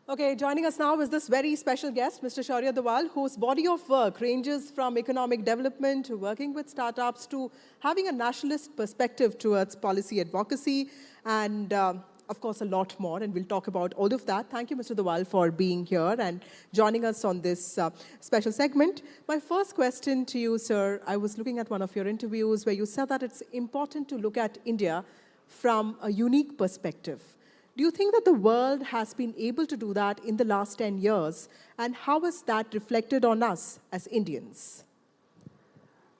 Okay, joining us now is this very special guest, Mr. Sharya Doval, whose body of work ranges from economic development to working with startups to having a nationalist perspective towards policy advocacy and, of course, a lot more. And we'll talk about all of that. Thank you, Mr. Doval, for being here and joining us on this special segment. My first question to you, sir, I was looking at one of your interviews where you said that it's important to look at India from a unique perspective. Do you think that the world has been able to do that in the last 10 years? And how is that reflected on us as Indians?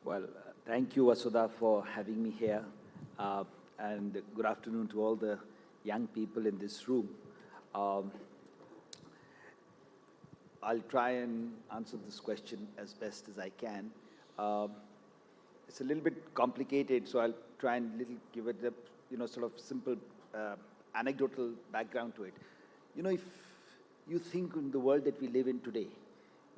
Well, thank you, Vasudha, for having me here. And good afternoon to all the young people in this room. I'll try and answer this question as best as I can. It's a little bit complicated, so I'll try and give it a sort of simple anecdotal background to it. If you think in the world that we live in today,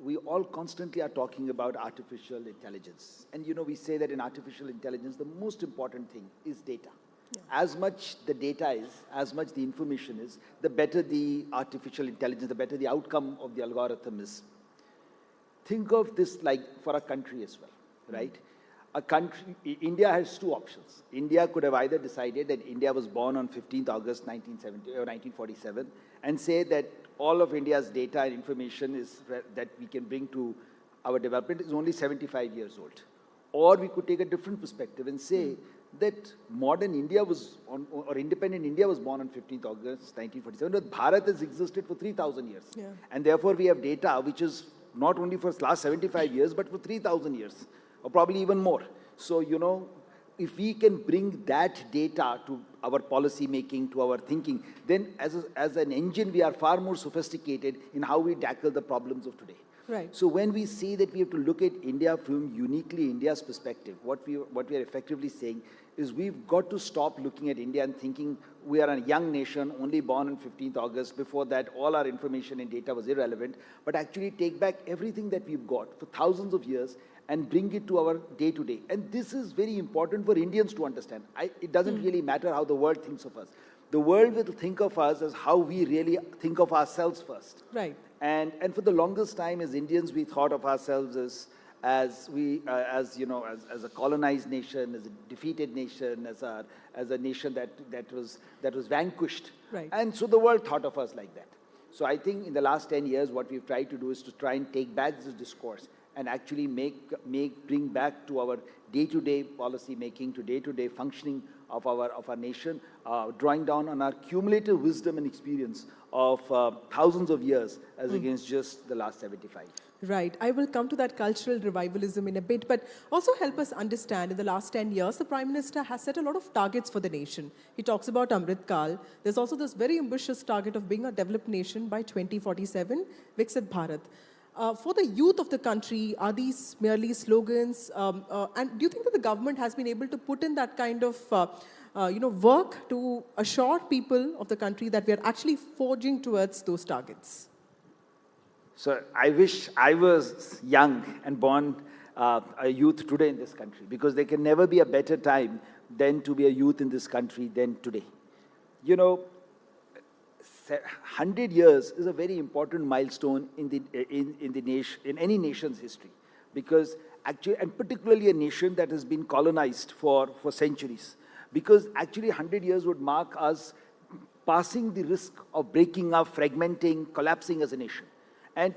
we all constantly are talking about artificial intelligence. And we say that in artificial intelligence, the most important thing is data. Yeah. As much the data is, as much the information is, the better the artificial intelligence, the better the outcome of the algorithm is. Think of this like for a country as well, right? India has two options. India could have either decided that India was born on 15th August 1970 or 1947 and say that all of India's data and information that we can bring to our development is only 75 years old. Or we could take a different perspective and say that modern India or independent India was born on 15th August 1947, but Bharat has existed for 3,000 years. Yeah. And therefore we have data which is not only for the last 75 years, but for 3,000 years. Or probably even more. So, if we can bring that data to our policy making, to our thinking, then as an engine, we are far more sophisticated in how we tackle the problems of today. Right. So when we say that we have to look at India from uniquely India's perspective, what we are effectively saying is we've got to stop looking at India and thinking we are a young nation, only born on 15th August. Before that, all our information and data was irrelevant, but actually take back everything that we've got for thousands of years and bring it to our day-to-day. And this is very important for Indians to understand. It doesn't really matter how the world thinks of us. The world will think of us as how we really think of ourselves first. Right. And for the longest time, as Indians, we thought of ourselves as a colonized nation, as a defeated nation, as a nation that was vanquished. Right. And so the world thought of us like that. So I think in the last 10 years, what we've tried to do is to try and take back this discourse and actually bring back to our day-to-day policy making, to day-to-day functioning of our nation, drawing down on our cumulative wisdom and experience of thousands of years as against just the last 75. Right. I will come to that cultural revivalism in a bit, but also help us understand in the last 10 years, the Prime Minister has set a lot of targets for the nation. He talks about Amrit Kal. There's also this very ambitious target of being a developed nation by 2047, Viksit Bharat. For the youth of the country, are these merely slogans? And do you think that the government has been able to put in that kind of work to assure people of the country that we are actually forging towards those targets? So I wish I was young and born a youth today in this country, because there can never be a better time than to be a youth in this country than today. 100 years is a very important milestone in any nation's history, because actually, and particularly a nation that has been colonized for centuries, because actually 100 years would mark us passing the risk of breaking up, fragmenting, collapsing as a nation. And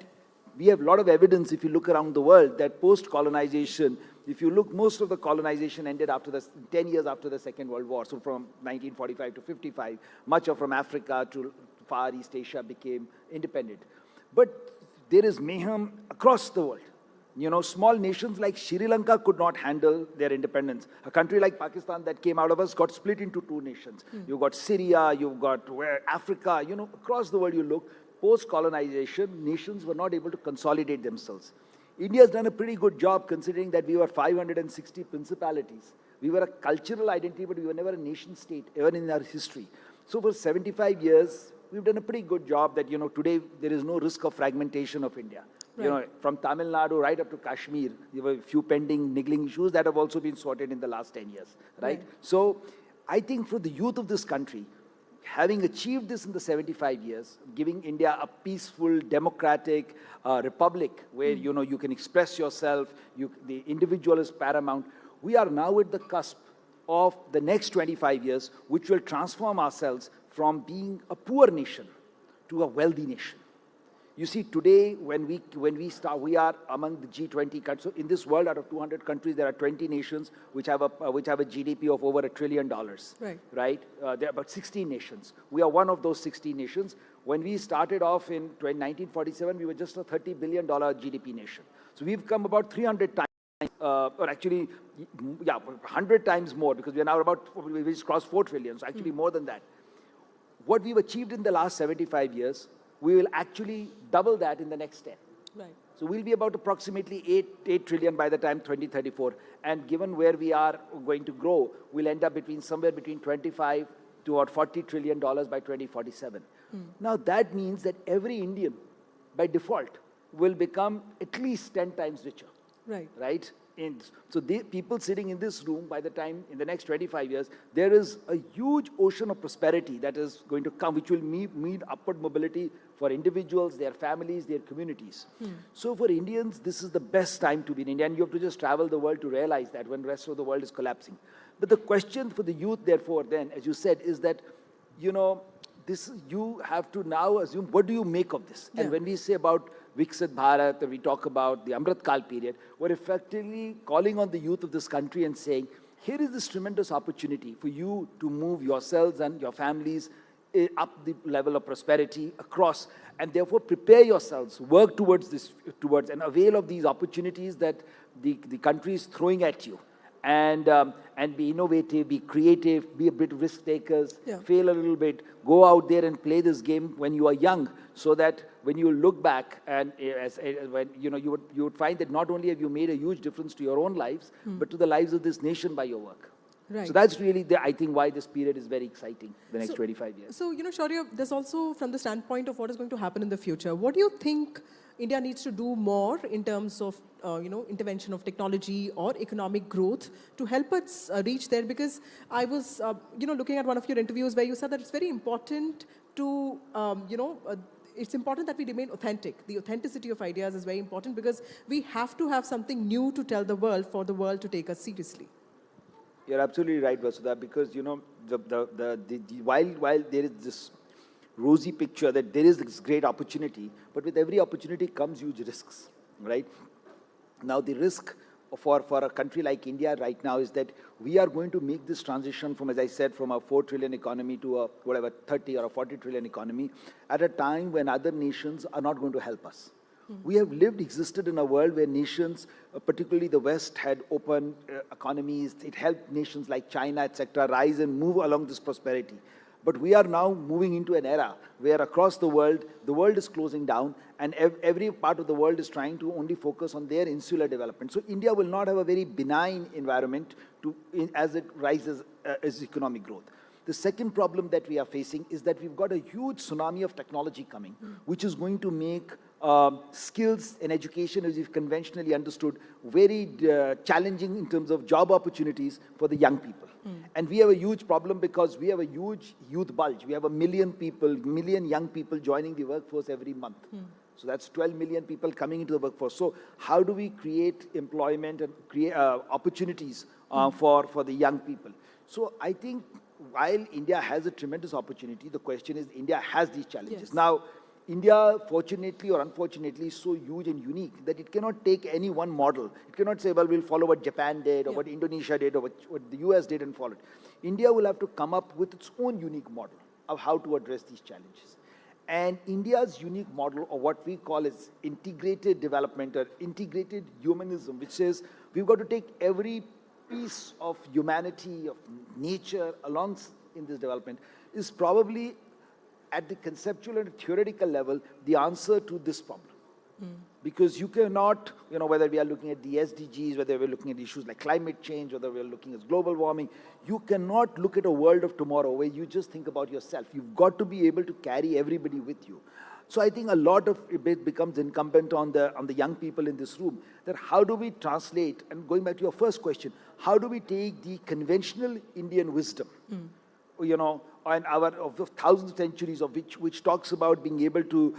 we have a lot of evidence, if you look around the world, that post-colonization, if you look, most of the colonization ended 10 years after the Second World War. So from 1945 to 55, much of from Africa to Far East Asia became independent. But there is mayhem across the world. Small nations like Sri Lanka could not handle their independence. A country like Pakistan that came out of us got split into two nations. You've got Syria, you've got Africa, across the world you look, post-colonization, nations were not able to consolidate themselves. India has done a pretty good job, considering that we were 560 principalities. We were a cultural identity, but we were never a nation state, even in our history. So for 75 years, we've done a pretty good job that, today there is no risk of fragmentation of India. Right. From Tamil Nadu right up to Kashmir, there were a few pending niggling issues that have also been sorted in the last 10 years, right? So I think for the youth of this country, having achieved this in the 75 years, giving India a peaceful, democratic republic where, you can express yourself, the individual is paramount, we are now at the cusp of the next 25 years, which will transform ourselves from being a poor nation to a wealthy nation. You see, today, when we start, we are among the G20 countries. So in this world, out of 200 countries, there are 20 nations which have a GDP of over $1 trillion. Right? There are about 16 nations. We are one of those 16 nations. When we started off in 1947, we were just a $30 billion GDP nation. So we've come about 300 times, or actually, 100 times more, because we are now we just crossed 4 trillion, so actually more than that. What we've achieved in the last 75 years, we will actually double that in the next 10. Right. So we'll be about approximately 8 trillion by the time 2034. And given where we are going to grow, we'll end up somewhere between 25 to about $40 trillion by 2047. Now that means that every Indian, by default, will become at least 10 times richer. Right? So people sitting in this room, by the time, in the next 25 years, there is a huge ocean of prosperity that is going to come, which will mean upward mobility for individuals, their families, their communities. So for Indians, this is the best time to be in India, and you have to just travel the world to realize that when the rest of the world is collapsing. But the question for the youth, therefore, then, as you said, is that, you have to now assume, what do you make of this? And when we say about Viksit Bharat, we talk about the Amrit Kal period, we're effectively calling on the youth of this country and saying, here is this tremendous opportunity for you to move yourselves and your families up the level of prosperity across, and therefore prepare yourselves, work towards and avail of these opportunities that the country is throwing at you. And be innovative, be creative, be a bit risk takers, fail a little bit, go out there and play this game when you are young, so that when you look back and you would find that not only have you made a huge difference to your own lives, but to the lives of this nation by your work. Right. So that's really, I think, why this period is very exciting, the next 25 years. So, Shaurya, there's also from the standpoint of what is going to happen in the future, what do you think India needs to do more in terms of, intervention of technology or economic growth to help us reach there? Because I was, looking at one of your interviews where you said that it's very important to, it's important that we remain authentic. The authenticity of ideas is very important because we have to have something new to tell the world for the world to take us seriously. You're absolutely right, Vasudha, because, while there is this rosy picture that there is this great opportunity, but with every opportunity comes huge risks, right? Now, the risk for a country like India right now is that we are going to make this transition from, as I said, from a 4 trillion economy to a 30 or a 40 trillion economy at a time when other nations are not going to help us. We have existed in a world where nations, particularly the West, had open economies. It helped nations like China, etc., rise and move along this prosperity. But we are now moving into an era where across the world is closing down, and every part of the world is trying to only focus on their insular development. So India will not have a very benign environment as it rises as economic growth. The second problem that we are facing is that we've got a huge tsunami of technology coming, which is going to make skills and education, as we've conventionally understood, very challenging in terms of job opportunities for the young people. And we have a huge problem because we have a huge youth bulge. We have 1 million young people joining the workforce every month. So that's 12 million people coming into the workforce. So how do we create employment and create opportunities for the young people? So I think while India has a tremendous opportunity, the question is India has these challenges. Yes. Now, India, fortunately or unfortunately, is so huge and unique that it cannot take any one model. It cannot say, well, we'll follow what Japan did or what Indonesia did or what the US did and follow it. India will have to come up with its own unique model of how to address these challenges. And India's unique model, or what we call as integrated development or integrated humanism, which says we've got to take every piece of humanity, of nature along in this development, is probably at the conceptual and theoretical level the answer to this problem. Because you cannot, whether we are looking at the SDGs, whether we're looking at issues like climate change, whether we're looking at global warming, you cannot look at a world of tomorrow where you just think about yourself. You've got to be able to carry everybody with you. So I think a lot of it becomes incumbent on the young people in this room, that how do we translate, and going back to your first question, how do we take the conventional Indian wisdom and of the thousands of centuries of which talks about being able to,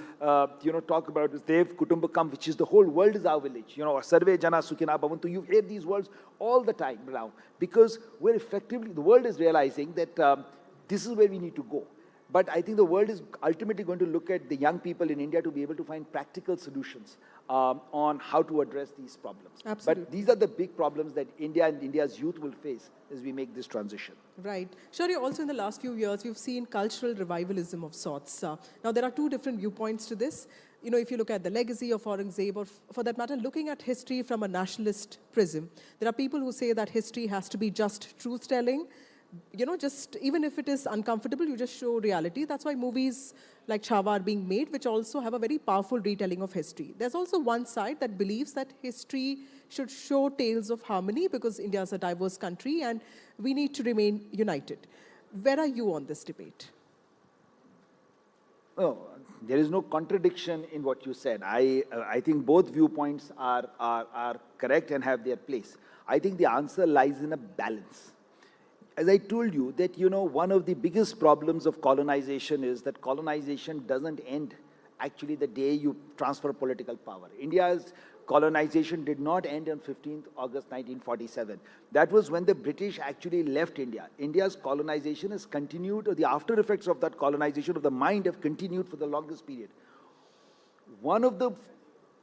talk about this Dev Kutumbakam, which is the whole world is our village. Sarve Jana Sukhina Bhavantu. You hear these words all the time now because the world is realizing that this is where we need to go. But I think the world is ultimately going to look at the young people in India to be able to find practical solutions on how to address these problems. Absolutely. But these are the big problems that India and India's youth will face as we make this transition. Right. Shaurya, also in the last few years, we've seen cultural revivalism of sorts. Now, there are two different viewpoints to this. If you look at the legacy of Aurangzeb, or for that matter, looking at history from a nationalist prism, there are people who say that history has to be just truth-telling. Just even if it is uncomfortable, you just show reality. That's why movies like Chhawa are being made, which also have a very powerful retelling of history. There's also one side that believes that history should show tales of harmony because India is a diverse country and we need to remain united. Where are you on this debate? Oh, there is no contradiction in what you said. I think both viewpoints are correct and have their place. I think the answer lies in a balance. As I told you, that, one of the biggest problems of colonization is that colonization doesn't end actually the day you transfer political power. India's colonization did not end on 15th August 1947. That was when the British actually left India. India's colonization has continued, or the after effects of that colonization of the mind have continued for the longest period. One of the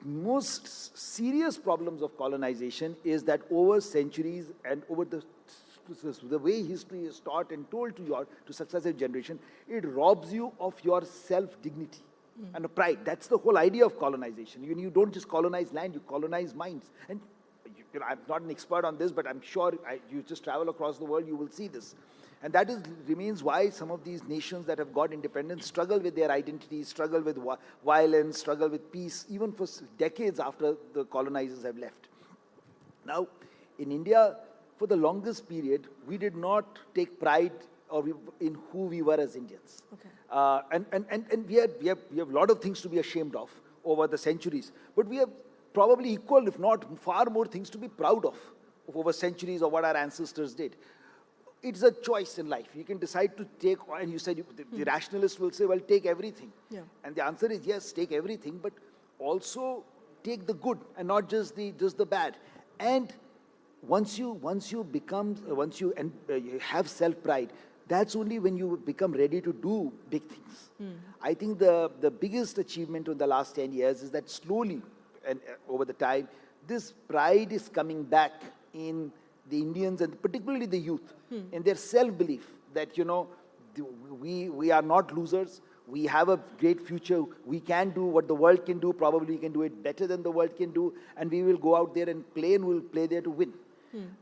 most serious problems of colonization is that over centuries and over the way history is taught and told to successive generation, it robs you of your self-dignity and pride. That's the whole idea of colonization. You don't just colonize land, you colonize minds. And I'm not an expert on this, but I'm sure you just travel across the world, you will see this. And that remains why some of these nations that have got independence struggle with their identity, struggle with violence, struggle with peace, even for decades after the colonizers have left. Now, in India, for the longest period, we did not take pride in who we were as Indians. Okay. And we have a lot of things to be ashamed of over the centuries. But we have probably equal, if not far more things to be proud of over centuries of what our ancestors did. It's a choice in life. You can decide to take, and you said the rationalist will say, well, take everything. Yeah. And the answer is yes, take everything, but also take the good and not just the bad. And once you have self-pride, that's only when you become ready to do big things. I think the biggest achievement of the last 10 years is that slowly and over the time, this pride is coming back in the Indians and particularly the youth, in their self-belief that, we are not losers. We have a great future. We can do what the world can do. Probably we can do it better than the world can do. And we will go out there and play, and we'll play there to win.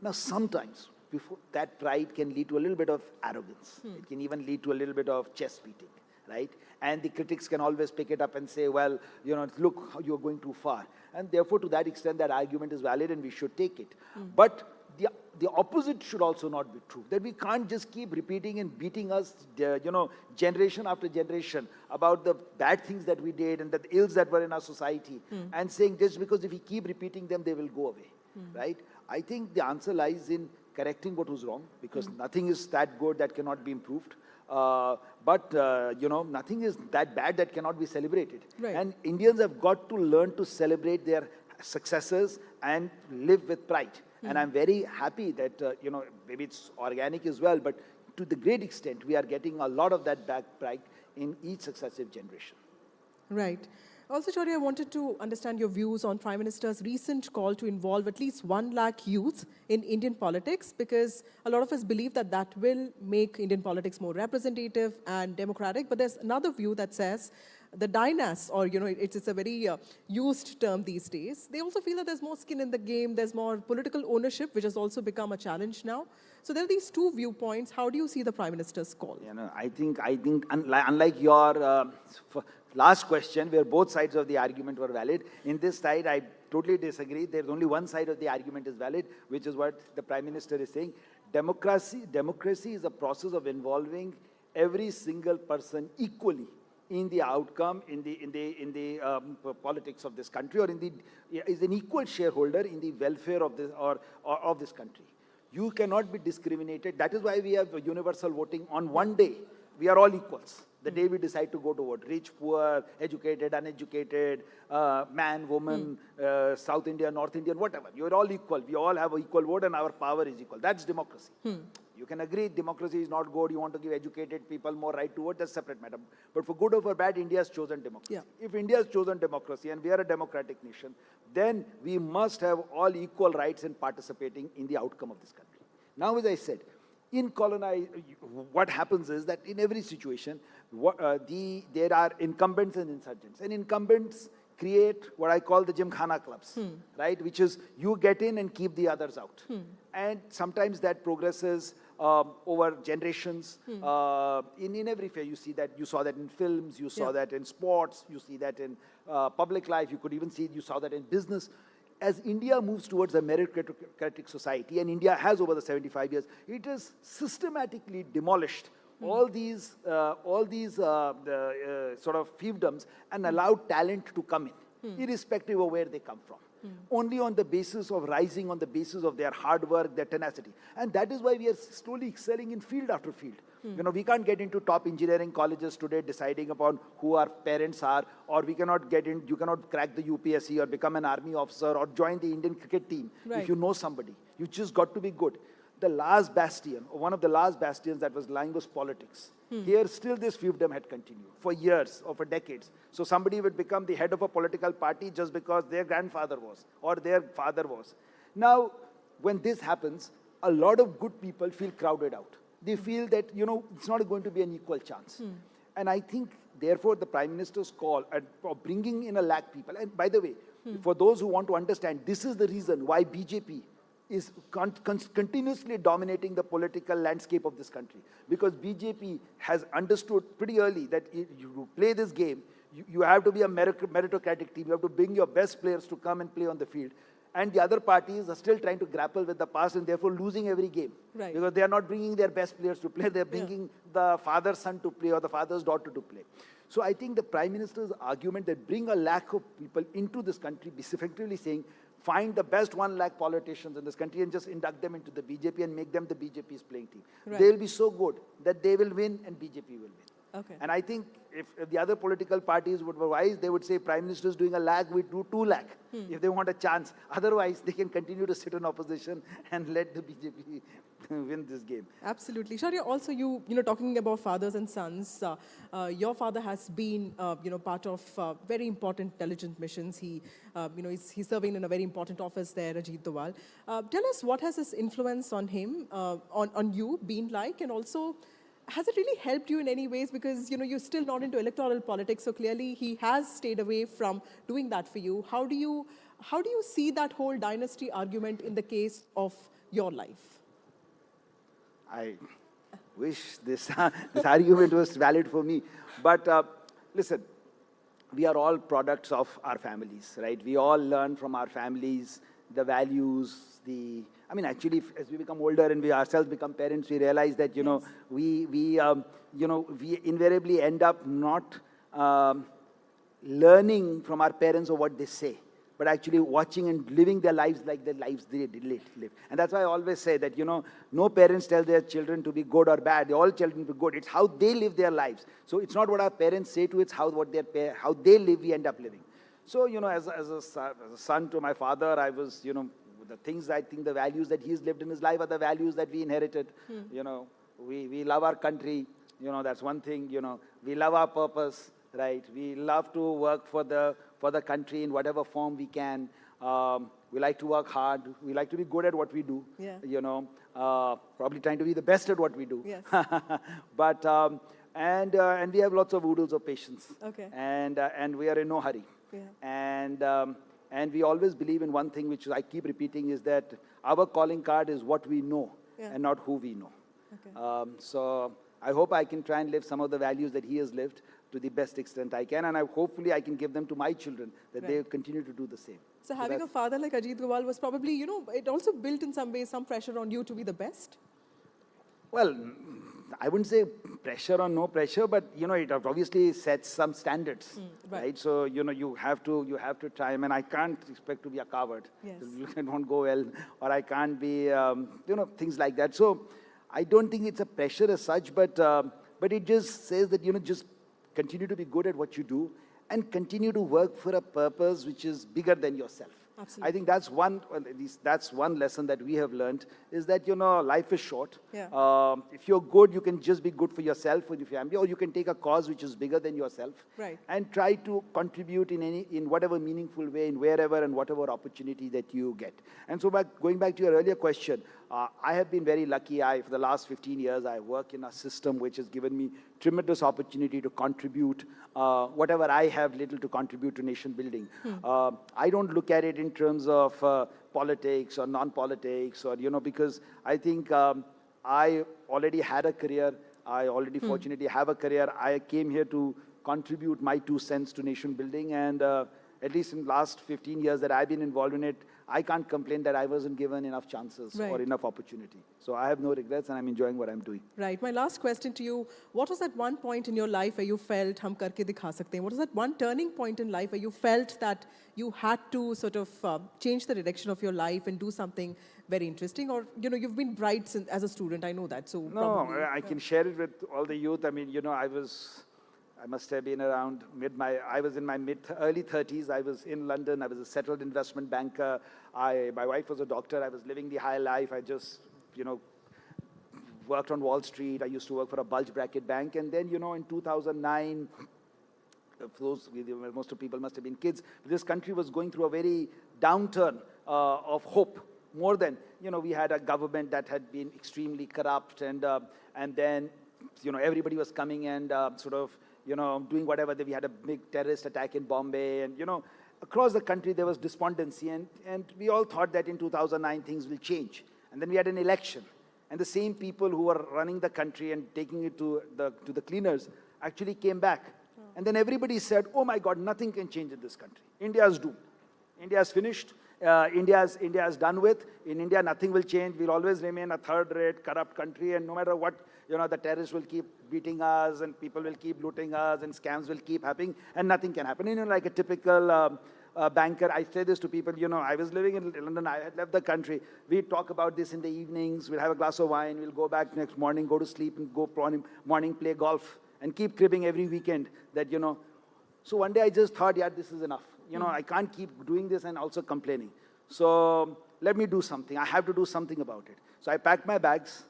Now, sometimes before that pride can lead to a little bit of arrogance. It can even lead to a little bit of chest beating, right? And the critics can always pick it up and say, well, look how you're going too far. And therefore, to that extent, that argument is valid and we should take it. But the opposite should also not be true. That we can't just keep repeating and beating us, generation after generation about the bad things that we did and the ills that were in our society, and saying just because if we keep repeating them, they will go away, right? I think the answer lies in correcting what was wrong, because nothing is that good that cannot be improved. But nothing is that bad that cannot be celebrated. Right. And Indians have got to learn to celebrate their successes and live with pride. And I'm very happy that, maybe it's organic as well, but to the great extent, we are getting a lot of that back pride in each successive generation. Right. Also, Shaurya, I wanted to understand your views on Prime Minister's recent call to involve at least 1 lakh youth in Indian politics, because a lot of us believe that that will make Indian politics more representative and democratic. But there's another view that says the dynas, or, it's a very used term these days. They also feel that there's more skin in the game, there's more political ownership, which has also become a challenge now. So there are these two viewpoints. How do you see the Prime Minister's call? I think unlike your last question, where both sides of the argument were valid, in this side, I totally disagree. There's only one side of the argument is valid, which is what the Prime Minister is saying. Democracy is a process of involving every single person equally in the outcome, in the politics of this country, or is an equal shareholder in the welfare of this of this country. You cannot be discriminated. That is why we have universal voting on one day. We are all equals. The day we decide to go to vote, rich, poor, educated, uneducated, man, woman, South Indian, North Indian, whatever. You're all equal. We all have an equal vote and our power is equal. That's democracy. You can agree democracy is not good. You want to give educated people more right to vote. That's a separate matter. But for good or for bad, India has chosen democracy. Yeah. If India has chosen democracy and we are a democratic nation, then we must have all equal rights in participating in the outcome of this country. Now, as I said, in what happens is that in every situation, there are incumbents and insurgents. And incumbents create what I call the Gymkhana clubs, right? Which is you get in and keep the others out. And sometimes that progresses over generations. In every fair, you see that. You saw that in films, you saw that in sports, you see that in public life, you saw that in business. As India moves towards a meritocratic society, and India has over the 75 years, it has systematically demolished all these sort of fiefdoms and allowed talent to come in, irrespective of where they come from. Only on the basis of rising, on the basis of their hard work, their tenacity. And that is why we are slowly excelling in field after field. You know, we can't get into top engineering colleges today deciding upon who our parents are, or we cannot get in, you cannot crack the UPSC or become an army officer or join the Indian cricket team. If you know somebody. You just got to be good. The last bastion, or one of the last bastions that was lying was politics. Here, still this fiefdom had continued for years or for decades. So somebody would become the head of a political party just because their grandfather was or their father was. Now, when this happens, a lot of good people feel crowded out. They feel that, you know, it's not going to be an equal chance. And I think, therefore, the Prime Minister's call of bringing in 1 lakh people, and by the way, for those who want to understand, this is the reason why BJP is continuously dominating the political landscape of this country. Because BJP has understood pretty early that you play this game, you have to be a meritocratic team. You have to bring your best players to come and play on the field. And the other parties are still trying to grapple with the past and therefore losing every game. Right. Because they are not bringing their best players to play. They're bringing the father's son to play or the father's daughter to play. So I think the Prime Minister's argument that bring 1 lakh of people into this country, effectively saying, find the best 1 lakh politicians in this country and just induct them into the BJP and make them the BJP's playing team. Right. They will be so good that they will win and BJP will win. Okay. And I think if the other political parties would be wise, they would say Prime Minister is doing 1 lakh, we do 2 lakh if they want a chance. Otherwise, they can continue to sit in opposition and let the BJP win this game. Absolutely. Shaurya, also you know, talking about fathers and sons, your father has been, you know, part of very important intelligence missions. He, you know, he's serving in a very important office there, Ajit Doval. Tell us what has his influence on him, on you been like, and also, has it really helped you in any ways? Because, you know, you're still not into electoral politics, so clearly he has stayed away from doing that for you. How do you see that whole dynasty argument in the case of your life? I wish this argument was valid for me. But listen, we are all products of our families, right? We all learn from our families, the values, I mean, actually, as we become older and we ourselves become parents, we realize that, you know, we invariably end up not learning from our parents or what they say, but actually watching and living their lives like the lives they live. And that's why I always say that, you know, no parents tell their children to be good or bad. They all children to be good. It's how they live their lives. So it's not what our parents say to it, it's how they live, we end up living. So, you know, as a son to my father, I was, you know, the things I think, the values that he's lived in his life are the values that we inherited. You know, we love our country. You know, that's one thing. You know, we love our purpose, right? We love to work for the country in whatever form we can. We like to work hard. We like to be good at what we do. Yeah. You know, probably trying to be the best at what we do. Yes. But and we have lots of oodles of patience. Okay. And we are in no hurry. Yeah. And we always believe in one thing, which I keep repeating, is that our calling card is what we know and not who we know. Okay. So I hope I can try and live some of the values that he has lived to the best extent I can, and hopefully I can give them to my children, that they continue to do the same. So having a father like Ajit Doval was probably, you know, it also built in some ways some pressure on you to be the best? Well, I wouldn't say pressure or no pressure, but it obviously sets some standards, right? So you have to try. I mean, I can't expect to be a coward. Yes. It won't go well, or I can't be, things like that. So I don't think it's a pressure as such, but it just says that just continue to be good at what you do, and continue to work for a purpose which is bigger than yourself. Absolutely. I think that's at least that's one lesson that we have learned, is that, life is short. Yeah. If you're good, you can just be good for yourself or your family, or you can take a cause which is bigger than yourself. Right. And try to contribute in whatever meaningful way, in wherever and whatever opportunity that you get. And so going back to your earlier question, I have been very lucky. For the last 15 years, I work in a system which has given me tremendous opportunity to contribute whatever I have little to contribute to nation building. I don't look at it in terms of politics or non-politics, or, because I think I already had a career. I already fortunately have a career. I came here to contribute my 2 cents to nation building, and at least in the last 15 years that I've been involved in it, I can't complain that I wasn't given enough chances or enough opportunity. So I have no regrets, and I'm enjoying what I'm doing. Right. My last question to you, what was that one point in your life where you felt, hum karke dikha sakte hain? What was that one turning point in life where you felt that you had to sort of change the direction of your life and do something very interesting? Or, you've been bright as a student, I know that. So No, I can share it with all the youth. I mean, I must have been around I was in my early 30s. I was in London. I was a settled investment banker. My wife was a doctor. I was living the high life. I just, worked on Wall Street. I used to work for a bulge bracket bank. And then, in 2009, most of people must have been kids. This country was going through a very downturn of hope. More than, we had a government that had been extremely corrupt. And then, everybody was coming and doing whatever. We had a big terrorist attack in Bombay, and across the country there was despondency, and we all thought that in 2009 things will change. And then we had an election, and the same people who were running the country and taking it to the cleaners actually came back. And then everybody said, oh my God, nothing can change in this country. India is doomed. India is finished. India is done with. In India, nothing will change. We'll always remain a third-rate, corrupt country, and no matter what, the terrorists will keep beating us, and people will keep looting us, and scams will keep happening, and nothing can happen. Like a typical banker, I say this to people, I was living in London, I had left the country. We'd talk about this in the evenings, we'll have a glass of wine, we'll go back next morning, go to sleep, and go morning play golf, and keep cribbing every weekend that, So one day I just thought, yeah, this is enough. I can't keep doing this and also complaining. So let me do something. I have to do something about it. So I packed my bags,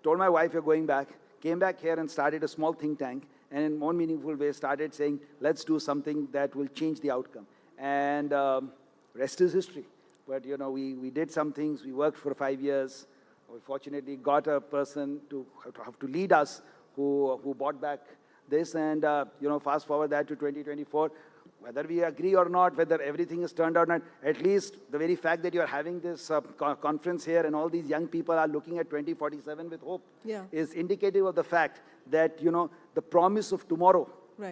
told my wife, you're going back, came back here and started a small think tank, and in more meaningful way started saying, let's do something that will change the outcome. And rest is history. But, we did some things. We worked for 5 years. We fortunately got a person to have to lead us who bought back this. And, fast forward that to 2024. Whether we agree or not, whether everything is turned out or not, at least the very fact that you're having this conference here and all these young people are looking at 2047 with hope is indicative of the fact that, the promise of tomorrow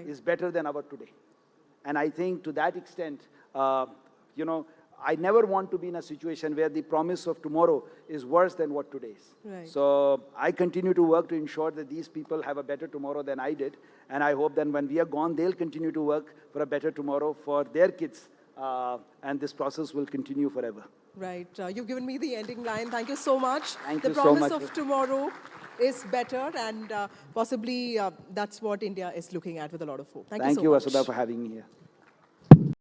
is better than our today. And I think to that extent, I never want to be in a situation where the promise of tomorrow is worse than what today is. Right. So I continue to work to ensure that these people have a better tomorrow than I did. And I hope that when we are gone, they'll continue to work for a better tomorrow for their kids. And this process will continue forever. Right. You've given me the ending line. Thank you so much. Thank the you so promise much. of tomorrow is better, and possibly that's what India is looking at with a lot of hope. Thank you so much. Thank you, Vasudha, for having me here.